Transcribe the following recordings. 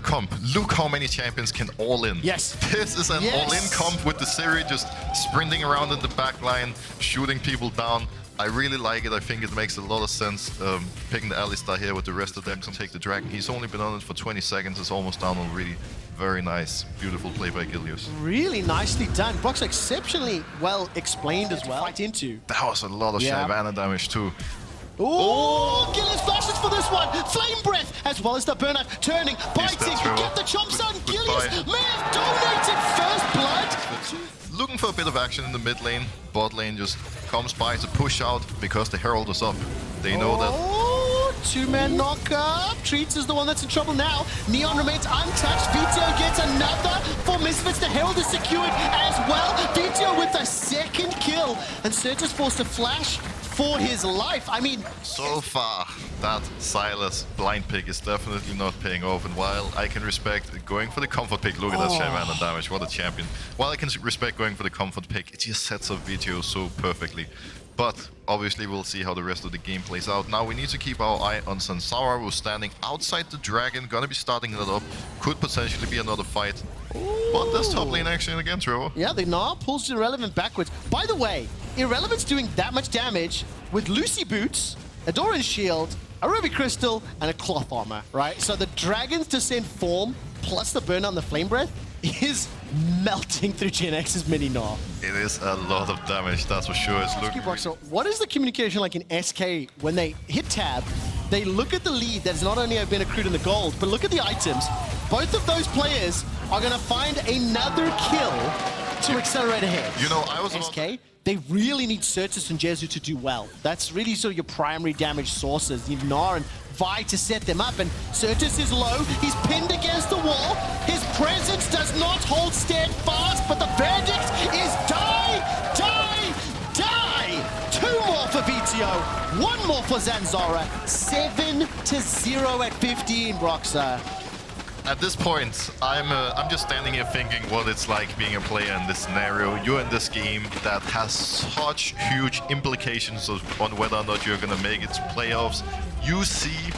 comp. Look how many champions can all in. Yes. This is an all-in comp with the Siri just sprinting around in the back line, shooting people down. I really like it. I think it makes a lot of sense picking the Alistar here with the rest of them to take the Dragon. He's only been on it for 20 seconds. It's almost down already. Very nice. Beautiful play by Gilius. Really nicely done. Brock's exceptionally well explained as well. Fight into. That was a lot of Shyvana damage too. Oh, Gilius flashes for this one. Flame Breath, as well as the burnout. Turning, biting, get the chomps on. Gilius may have donated first blood. Looking for a bit of action in the mid lane. Bot lane just comes by to push out because the Herald is up. They know that. Two-man knock-up. Treats is the one that's in trouble now. Neon remains untouched. Vito gets another for Misfits. The Herald is secured as well. Vito with a second kill. And Surtus forced to flash for his life. I mean, so far, that Silas blind pick is definitely not paying off. And while I can respect going for the comfort pick, look at that Shyvana damage, what a champion. While I can respect going for the comfort pick, it just sets up Vito so perfectly. But obviously we'll see how the rest of the game plays out. Now we need to keep our eye on Sansara, who's standing outside the Dragon, gonna be starting that up. Could potentially be another fight. But there's top lane action again, Trevor. Yeah, the Gnar pulls Irrelevant backwards. By the way, Irrelevant's doing that much damage with Lucy Boots, a Doran Shield, a Ruby Crystal, and a Cloth Armor, right? So the Dragon's Descent form, plus the burn on the Flame Breath, is melting through Gen X's mini Gnar. It is a lot of damage, that's for sure. It's looking so what is the communication like in SK when they hit tab? They look at the lead that has not only been accrued in the gold, but look at the items. Both of those players are going to find another kill to accelerate ahead. You know, I was SK, they really need Surtus and Jezu to do well. That's really sort of your primary damage sources. You need Gnar and Vi to set them up, and Surtus is low. He's pinned against the wall. His presence does not hold steadfast, but the verdict is die, die, die. 2 more for VTO, 1 more for Zanzara. 7-0 at 15, Broxa. At this point, I'm just standing here thinking what it's like being a player in this scenario. You're in this game that has such huge implications on whether or not you're going to make it to playoffs. You see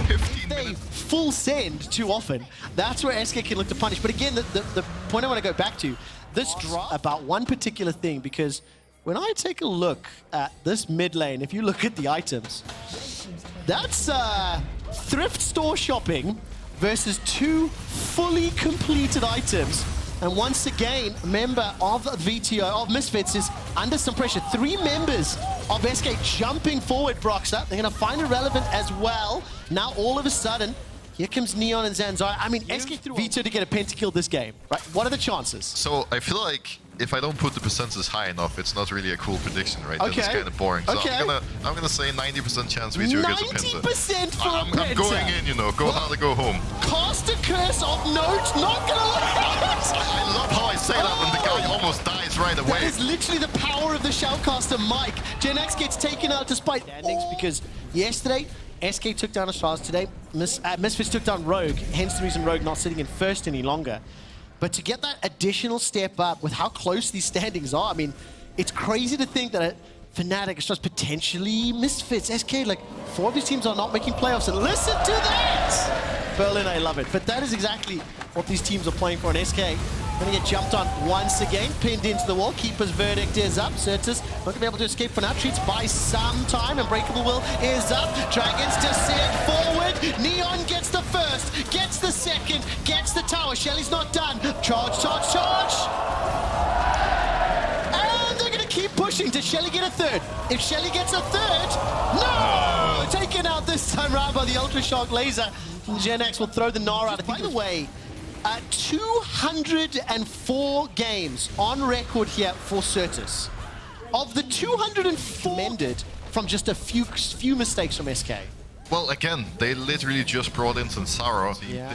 15 minutes. Full send too often. That's where SK can look to punish. But again, the point I want to go back to, this drop about one particular thing, because when I take a look at this mid lane, if you look at the items, that's thrift store shopping versus 2 fully completed items. And once again, a member of VTO, of Misfits, is under some pressure. 3 members of SK jumping forward, Broxa. They're going to find Irrelevant as well. Now, all of a sudden, here comes Neon and Zanzara. I mean, SK threw Vito to get a pentakill this game, right? What are the chances? So, I feel like if I don't put the percentages high enough, it's not really a cool prediction, right? Okay. Then it's kind of boring. So I'm gonna say 90% chance Vito gets a penta. 90% for a penta. I'm going in, you know, go hard or go home. Cast a curse of note, not gonna let it. I love how I say that when the guy almost dies right away. That is literally the power of the shoutcaster Mike. Gen X gets taken out despite standings because yesterday, SK took down Ashraz. Today, Misfits took down Rogue, hence the reason Rogue not sitting in first any longer. But to get that additional step up with how close these standings are, I mean, it's crazy to think that Fnatic is just potentially Misfits, SK, like 4 of these teams are not making playoffs, and listen to that! Berlin, I love it. But that is exactly what these teams are playing for in SK. Gonna get jumped on once again, pinned into the wall. Keeper's verdict is up. Surtus not gonna be able to escape for now. Treats by some time. Unbreakable Will is up. Dragons descend forward. Neon gets the first, gets the second, gets the tower. Shelly's not done. Charge, charge, charge. And they're gonna keep pushing. Does Shelly get a third? If Shelly gets a third, no! Taken out this time round by the Ultra Shock Laser. Gen X will throw the Gnar out. By the way, 204 games on record here for Surtus. Of the 204, mended from just a few mistakes from SK. Well, again, they literally just brought in Sansara. Yeah.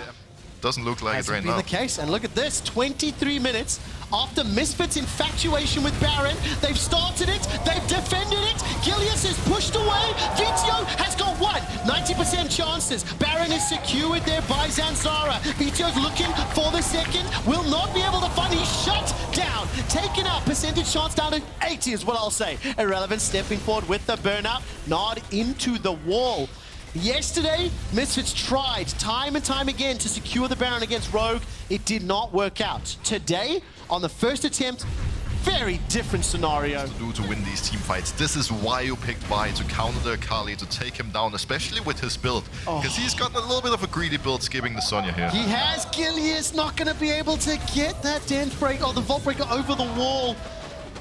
Doesn't look like it right now. The case, and look at this, 23 minutes after Misfits' infatuation with Baron. They've started it, they've defended it. Gilius is pushed away. VTO has got 90% chances. Baron is secured there by Zanzara. VTO's looking for the second, will not be able to find. He's shut down, taken out. Percentage chance down to 80 is what I'll say. Irrelevant stepping forward with the burnout, nod into the wall. Yesterday, Misfits tried time and time again to secure the Baron against Rogue. It did not work out. Today, on the first attempt, very different scenario. To win these team fights. This is why you picked Vi to counter the Akali, to take him down, especially with his build. Because he's got a little bit of a greedy build, skipping the Sonya here. He has Gilius, not going to be able to get that Dance Break or the Vault Breaker over the wall.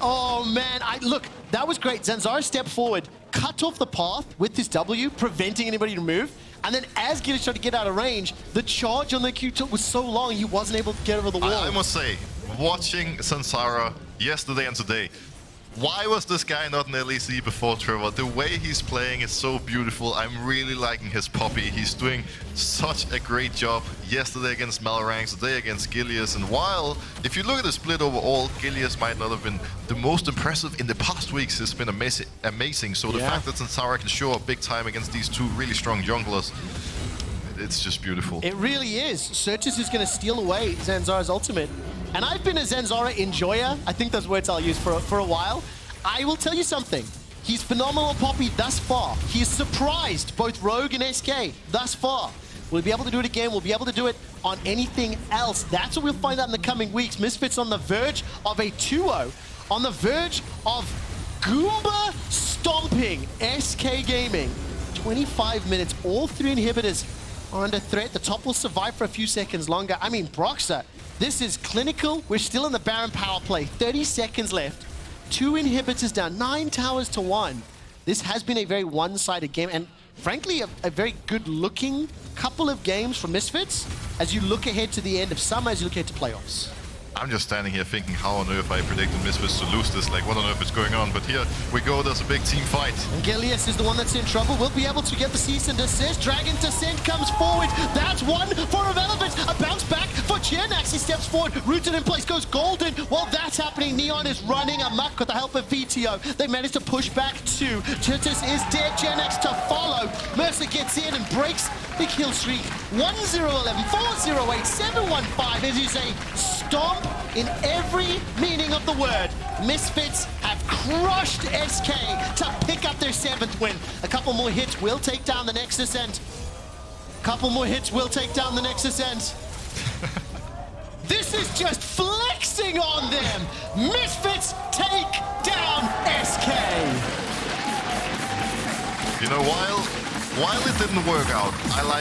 Oh man, look, that was great. Zanzara stepped forward, cut off the path with his W, preventing anybody to move. And then as Gilius tried to get out of range, the charge on the Q tilt was so long he wasn't able to get over the wall. I must say, watching Zanzara yesterday and today, why was this guy not in LEC before Trevor? The way he's playing is so beautiful. I'm really liking his poppy. He's doing such a great job yesterday against Malrangs, today against Gilius. And while, if you look at the split overall, Gilius might not have been the most impressive in the past weeks. It's been amazing. So the fact that Zanzara can show up big time against these two really strong junglers, it's just beautiful. It really is. Searches is going to steal away Zanzara's ultimate. And I've been a Zanzara enjoyer. I think those words I'll use for a while. I will tell you something. He's phenomenal Poppy thus far. He has surprised both Rogue and SK thus far. We'll be able to do it again. We'll be able to do it on anything else. That's what we'll find out in the coming weeks. Misfits on the verge of a 2-0. On the verge of Goomba stomping SK Gaming. 25 minutes. All three inhibitors are under threat. The top will survive for a few seconds longer. I mean, Broxer, this is clinical. We're still in the Baron power play. 30 seconds left. 2 inhibitors down, 9 towers to 1. This has been a very one-sided game, and frankly, a very good-looking couple of games for Misfits as you look ahead to the end of summer, as you look ahead to playoffs. I'm just standing here thinking, how on earth I predicted Misfits to lose this? Like, what on earth is going on? But here we go, there's a big team fight. And Gilius is the one that's in trouble. We'll be able to get the cease and desist. Dragon Descent comes forward. That's one for Irrelevant. A bounce back for Genax. He steps forward, rooted in place, goes golden. While that's happening, Neon is running amok with the help of VTO. They managed to push back 2. Titus is dead. Genax to follow. Mercer gets in and breaks the kill streak. 1-0-11, 4-0-8, 7-1-5. As you say, stomp in every meaning of the word. Misfits have crushed SK to pick up their 7th win. A couple more hits will take down the Nexus and... This is just flexing on them. Misfits take down SK. You know, while it didn't work out, I like